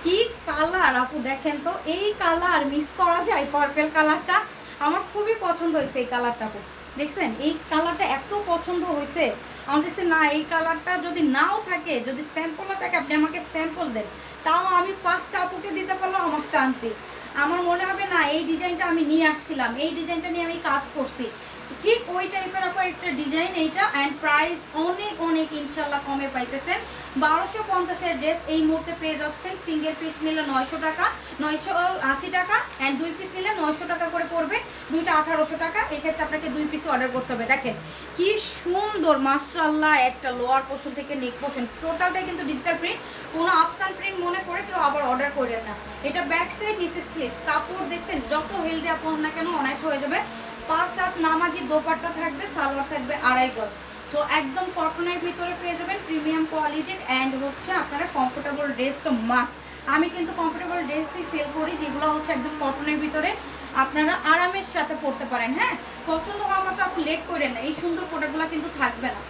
কি কালার আপু, দেখেন তো এই কালার মিস করা যায়? পার্পেল কালারটা আমার খুবই পছন্দ হয়েছে। এই কালারটা আপু দেখছেন, এই কালারটা এত পছন্দ হয়েছে আমার কাছে। না এই কালারটা যদি নাও থাকে, যদি স্যাম্পলও থাকে, আপনি আমাকে স্যাম্পল দেন, তাও আমি 5টা আপুকে দিতে পারলেও আমার শান্তি। আমার মনে হবে না এই ডিজাইনটা আমি নিয়ে আসছিলাম, এই ডিজাইনটা নিয়ে আমি কাজ করছি। ঠিক ওই টাইপের আপু একটা ডিজাইন এইটা। অ্যান্ড প্রাইস অনেক অনেক ইনশাল্লাহ কমে পাইতেছেন। 1250-এর ড্রেস এই মুহূর্তে পেয়ে যাচ্ছেন। সিঙ্গেল পিস নিলে 900 টাকা, 980 টাকা। অ্যান্ড 2 পিস নিলে 900 টাকা করে পড়বে, দুইটা 1800 টাকা। এক্ষেত্রে আপনাকে 2 পিস অর্ডার করতে হবে। দেখেন কি সুন্দর মাশাআল্লাহ, একটা লোয়ার পোর্শন থেকে নেক পোর্শন টোটালটাই কিন্তু ডিজিটাল প্রিন্ট। কোনো আপসান প্রিন্ট মনে করে কেউ আবার অর্ডার করেন না। এটা ব্যাক সাইড, নিচে স্লিভস। কাপড় দেখছেন যত হেলদি আপন না কেন অনায়াস হয়ে যাবে। 5-7 নামাজি দোপাট্টা থাকবে, সালোয়ার থাকবে 2.5 গজ। সো একদম কটনের ভিতরে পেয়ে যাবেন, প্রিমিয়াম কোয়ালিটির। অ্যান্ড হচ্ছে আপনারা কমফোর্টেবল ড্রেস তো মাস্ট। আমি কিন্তু কমফোর্টেবল ড্রেসই সেল করি, যেগুলো হচ্ছে একদম কটনের ভিতরে আপনারা আরামের সাথে পরতে পারেন। হ্যাঁ, পছন্দ হওয়া মাত্র আপনি লেট করেন না, এই সুন্দর প্রোডাক্টগুলো কিন্তু থাকবে না।